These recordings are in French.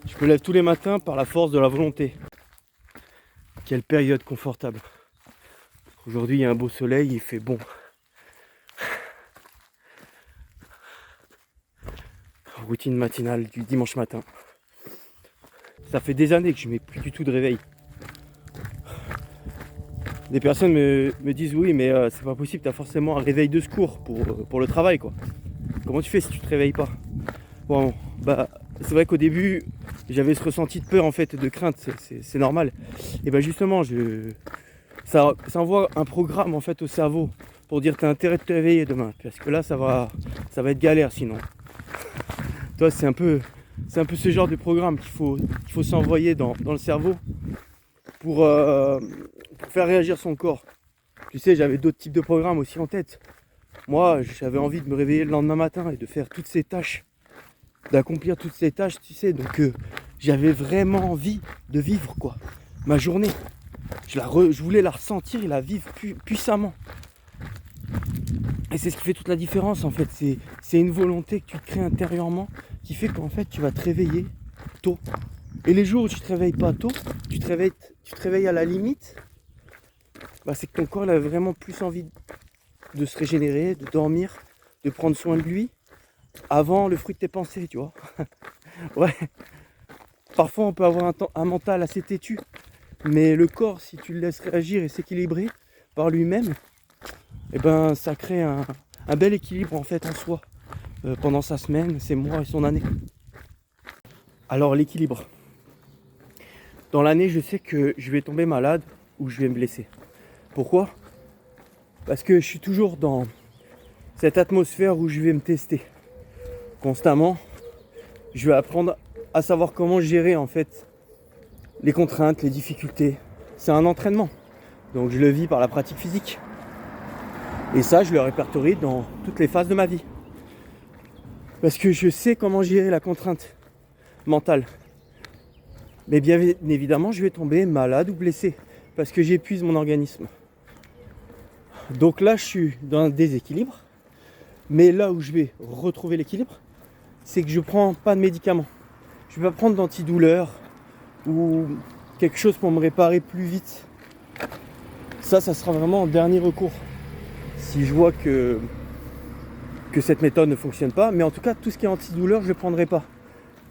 Je me lève tous les matins par la force de la volonté. Quelle période confortable. Aujourd'hui, il y a un beau soleil, il fait bon. Routine matinale du dimanche matin. Ça fait des années que je mets plus du tout de réveil. Des personnes me disent oui, mais c'est pas possible, t'as forcément un réveil de secours pour le travail, quoi. Comment tu fais si tu te réveilles pas? Bon, bah, c'est vrai qu'au début, j'avais ce ressenti de peur, en fait, de crainte, c'est normal. Et bah justement, ça envoie un programme, en fait, au cerveau pour dire t'as intérêt de te réveiller demain, parce que là, ça va être galère sinon. Toi, c'est un peu ce genre de programme qu'il faut s'envoyer dans le cerveau pour faire réagir son corps. Tu sais, j'avais d'autres types de programmes aussi en tête. Moi, j'avais envie de me réveiller le lendemain matin et de faire toutes ces tâches, d'accomplir toutes ces tâches, tu sais. Donc, j'avais vraiment envie de vivre, quoi, ma journée. Je voulais la ressentir et la vivre puissamment. Et c'est ce qui fait toute la différence, en fait. C'est une volonté que tu te crées intérieurement qui fait qu'en fait, tu vas te réveiller tôt. Et les jours où tu ne te réveilles pas tôt, tu te réveilles à la limite, bah, c'est que ton corps il a vraiment plus envie de se régénérer, de dormir, de prendre soin de lui avant le fruit de tes pensées, tu vois. Ouais. Parfois on peut avoir un mental assez têtu, mais le corps, si tu le laisses réagir et s'équilibrer par lui-même, et ben ça crée un bel équilibre en fait en soi pendant sa semaine, ses mois et son année. Alors l'équilibre. Dans l'année, je sais que je vais tomber malade ou je vais me blesser. Pourquoi? Parce que je suis toujours dans cette atmosphère où je vais me tester constamment. Je vais apprendre à savoir comment gérer en fait les contraintes, les difficultés. C'est un entraînement. Donc je le vis par la pratique physique. Et ça, je le répertorie dans toutes les phases de ma vie. Parce que je sais comment gérer la contrainte mentale. Mais bien évidemment, je vais tomber malade ou blessé. Parce que j'épuise mon organisme. Donc là, je suis dans un déséquilibre. Mais là où je vais retrouver l'équilibre, c'est que je prends pas de médicaments. Je vais pas prendre d'antidouleur ou quelque chose pour me réparer plus vite. Ça sera vraiment en dernier recours. Si je vois que cette méthode ne fonctionne pas. Mais en tout cas, tout ce qui est antidouleur, je ne le prendrai pas.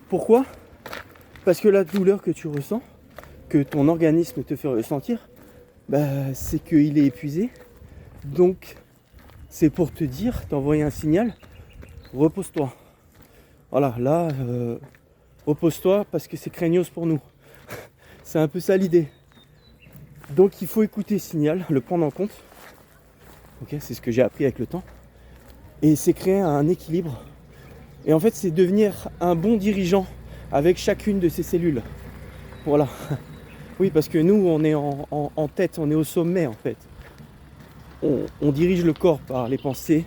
Pourquoi? Parce que la douleur que tu ressens, que ton organisme te fait ressentir, bah, c'est qu'il est épuisé. Donc, c'est pour te dire, t'envoyer un signal, repose-toi. Voilà, là, repose-toi parce que c'est craignos pour nous. C'est un peu ça l'idée. Donc, il faut écouter ce signal, le prendre en compte. Ok, c'est ce que j'ai appris avec le temps. Et c'est créer un équilibre. Et en fait, c'est devenir un bon dirigeant avec chacune de ces cellules. Voilà. Oui, parce que nous, on est en tête, on est au sommet en fait. On dirige le corps par les pensées.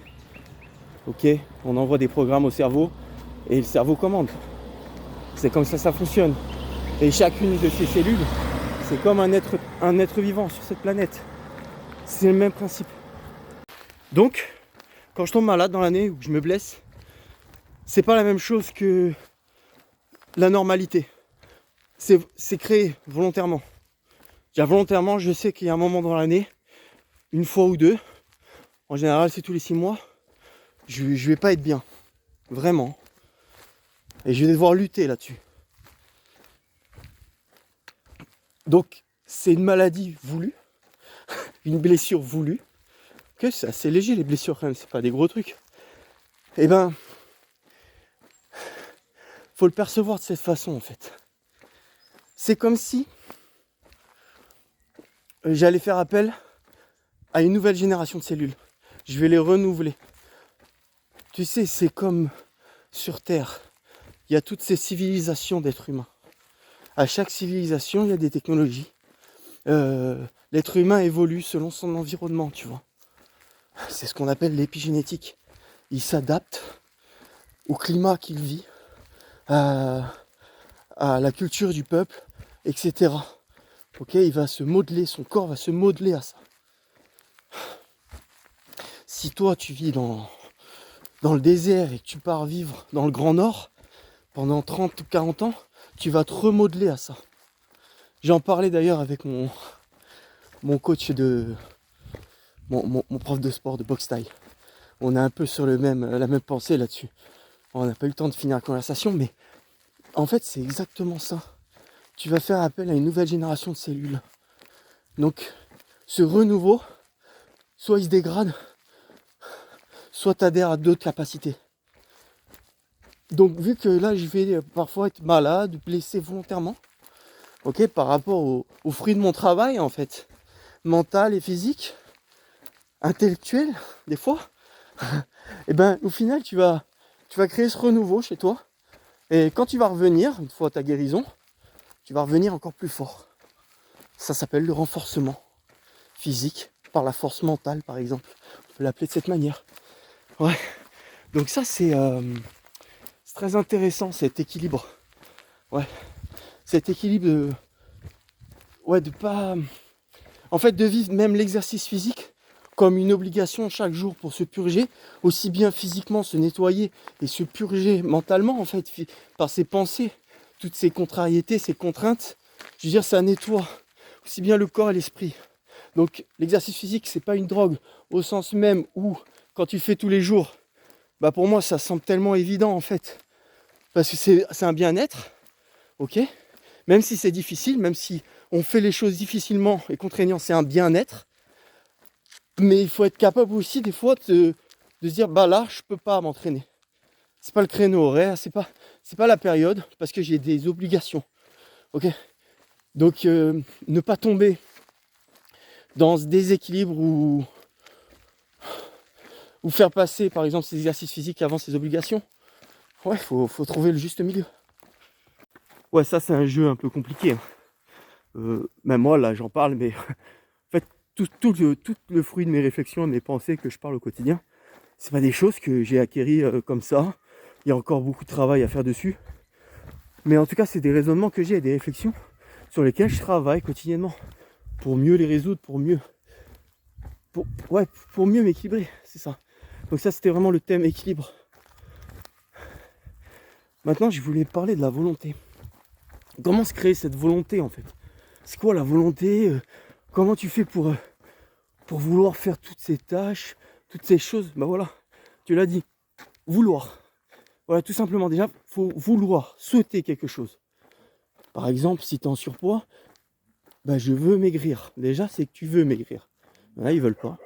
Ok, on envoie des programmes au cerveau et le cerveau commande. C'est comme ça fonctionne. Et chacune de ces cellules, c'est comme un être vivant sur cette planète. C'est le même principe. Donc, quand je tombe malade dans l'année ou que je me blesse, c'est pas la même chose que la normalité. C'est créé volontairement. Volontairement, je sais qu'il y a un moment dans l'année, une fois ou deux, en général c'est tous les 6 mois, je vais pas être bien. Vraiment. Et je vais devoir lutter là-dessus. Donc, c'est une maladie voulue, une blessure voulue. Que c'est assez léger les blessures quand même, c'est pas des gros trucs. Et ben, faut le percevoir de cette façon en fait. C'est comme si j'allais faire appel à une nouvelle génération de cellules. Je vais les renouveler. Tu sais, c'est comme sur Terre. Il y a toutes ces civilisations d'êtres humains. À chaque civilisation, il y a des technologies. L'être humain évolue selon son environnement, tu vois. C'est ce qu'on appelle l'épigénétique. Il s'adapte au climat qu'il vit, à la culture du peuple, etc. Ok, il va se modeler, son corps va se modeler à ça. Si toi tu vis dans le désert et que tu pars vivre dans le Grand Nord pendant 30 ou 40 ans, tu vas te remodeler à ça. J'en parlais d'ailleurs avec mon coach mon prof de sport de boxe thaï. On est un peu sur la même pensée là-dessus. On n'a pas eu le temps de finir la conversation, mais en fait c'est exactement ça. Tu vas faire appel à une nouvelle génération de cellules. Donc ce renouveau, soit il se dégrade, soit tu adhères à d'autres capacités. Donc vu que là je vais parfois être malade, blessé volontairement, ok, par rapport au fruit de mon travail en fait, mental et physique, intellectuel des fois, et ben au final tu vas créer ce renouveau chez toi. Et quand tu vas revenir, une fois ta guérison, tu vas revenir encore plus fort. Ça s'appelle le renforcement physique par la force mentale par exemple. On peut l'appeler de cette manière. Ouais. Donc ça c'est très intéressant cet équilibre. Ouais. Cet équilibre de pas. En fait de vivre même l'exercice physique comme une obligation chaque jour pour se purger, aussi bien physiquement se nettoyer et se purger mentalement en fait, par ses pensées, toutes ces contrariétés, ces contraintes. Je veux dire, ça nettoie aussi bien le corps et l'esprit. Donc l'exercice physique, c'est pas une drogue au sens même où quand tu le fais tous les jours, bah pour moi ça semble tellement évident en fait. Parce que c'est un bien-être, ok ? Même si c'est difficile, même si on fait les choses difficilement et contraignant, c'est un bien-être. Mais il faut être capable aussi des fois de se dire bah là je peux pas m'entraîner. C'est pas le créneau horaire, c'est pas la période parce que j'ai des obligations. Ok. Donc ne pas tomber dans ce déséquilibre ou faire passer par exemple ces exercices physiques avant ses obligations. Ouais, faut trouver le juste milieu. Ouais, ça c'est un jeu un peu compliqué. Même moi là j'en parle, mais en fait tout le fruit de mes réflexions, de mes pensées que je parle au quotidien, c'est pas des choses que j'ai acquéries comme ça. Il y a encore beaucoup de travail à faire dessus. Mais en tout cas, c'est des raisonnements que j'ai et des réflexions sur lesquelles je travaille quotidiennement pour mieux les résoudre, pour mieux m'équilibrer, c'est ça. Donc ça, c'était vraiment le thème équilibre. Maintenant, je voulais parler de la volonté. Comment se créer cette volonté en fait? C'est quoi la volonté? Comment tu fais pour vouloir faire toutes ces tâches, toutes ces choses? Bah voilà, tu l'as dit, vouloir. Voilà, tout simplement, déjà, il faut vouloir, souhaiter quelque chose. Par exemple, si tu es en surpoids, bah je veux maigrir. Déjà, c'est que tu veux maigrir. Il y en a, ils veulent pas.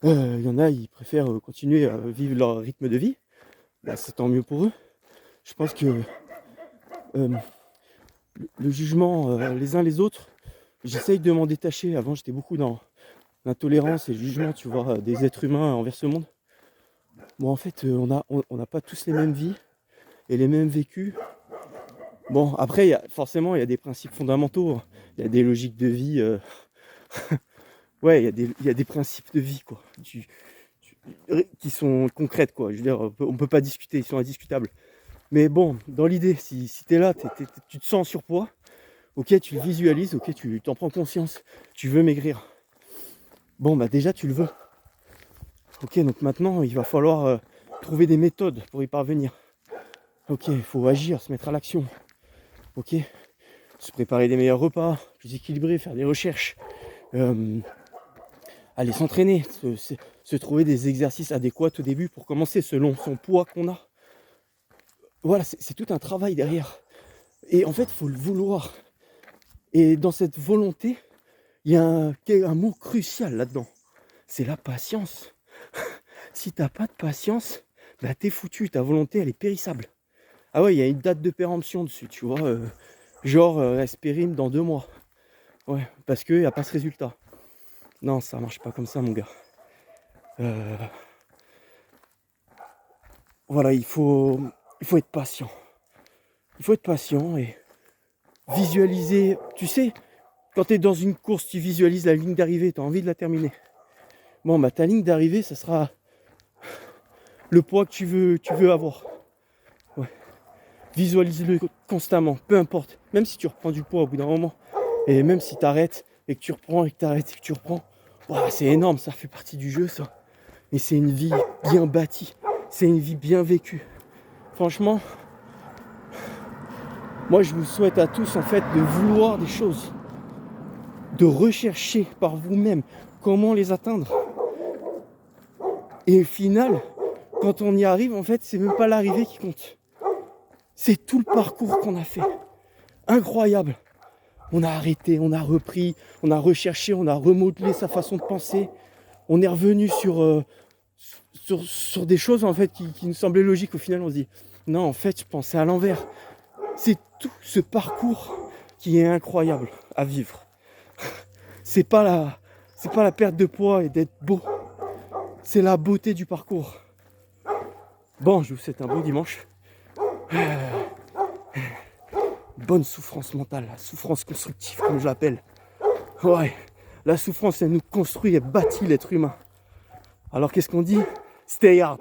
Il y en a, ils préfèrent continuer à vivre leur rythme de vie. Bah, c'est tant mieux pour eux. Je pense que le jugement les uns les autres, j'essaye de m'en détacher. Avant, j'étais beaucoup dans l'intolérance et le jugement, tu vois, des êtres humains envers ce monde. Bon, en fait, on n'a pas tous les mêmes vies et les mêmes vécus. Bon, après, forcément, il y a des principes fondamentaux. Il y a des logiques de vie. Ouais, il y a des principes de vie, quoi. Qui sont concrètes, quoi. Je veux dire, on peut pas discuter, ils sont indiscutables. Mais bon, dans l'idée, si tu es là, tu te sens en surpoids, ok, tu le visualises, ok, tu t'en prends conscience, tu veux maigrir. Bon, bah déjà, tu le veux. Ok, donc maintenant, il va falloir trouver des méthodes pour y parvenir. Ok, il faut agir, se mettre à l'action. Ok, se préparer des meilleurs repas, plus équilibrés, faire des recherches, aller s'entraîner, se trouver des exercices adéquats au début pour commencer selon son poids qu'on a. Voilà, c'est tout un travail derrière. Et en fait, il faut le vouloir. Et dans cette volonté, il y a un mot crucial là-dedans. C'est la patience. Si t'as pas de patience, bah t'es foutu. Ta volonté, elle est périssable. Ah ouais, il y a une date de péremption dessus, tu vois. Genre, elle se périme dans 2 mois. Ouais, parce qu'il n'y a pas ce résultat. Non, ça marche pas comme ça, mon gars. Voilà, il faut être patient. Il faut être patient et visualiser. Tu sais, quand tu es dans une course, tu visualises la ligne d'arrivée, tu as envie de la terminer. Bon, bah ta ligne d'arrivée, ça sera le poids que tu veux avoir. Ouais. Visualise-le constamment, peu importe. Même si tu reprends du poids au bout d'un moment, et même si tu arrêtes, et que tu reprends, et que tu arrêtes, et que tu reprends, wow, c'est énorme, ça fait partie du jeu, ça. Mais c'est une vie bien bâtie, c'est une vie bien vécue. Franchement, Moi, je vous souhaite à tous, en fait, de vouloir des choses, de rechercher par vous-même comment les atteindre. Et au final, quand on y arrive, en fait, c'est même pas l'arrivée qui compte. C'est tout le parcours qu'on a fait. Incroyable. On a arrêté, on a repris, on a recherché, on a remodelé sa façon de penser. On est revenu sur des choses, en fait, qui nous semblaient logiques. Au final, on se dit, non, en fait, je pensais à l'envers. C'est tout ce parcours qui est incroyable à vivre. C'est pas la perte de poids et d'être beau. C'est la beauté du parcours. Bon, je vous souhaite un bon dimanche. Bonne souffrance mentale, la souffrance constructive, comme je l'appelle. Ouais, la souffrance, elle nous construit et bâtit l'être humain. Alors qu'est-ce qu'on dit? Stay hard.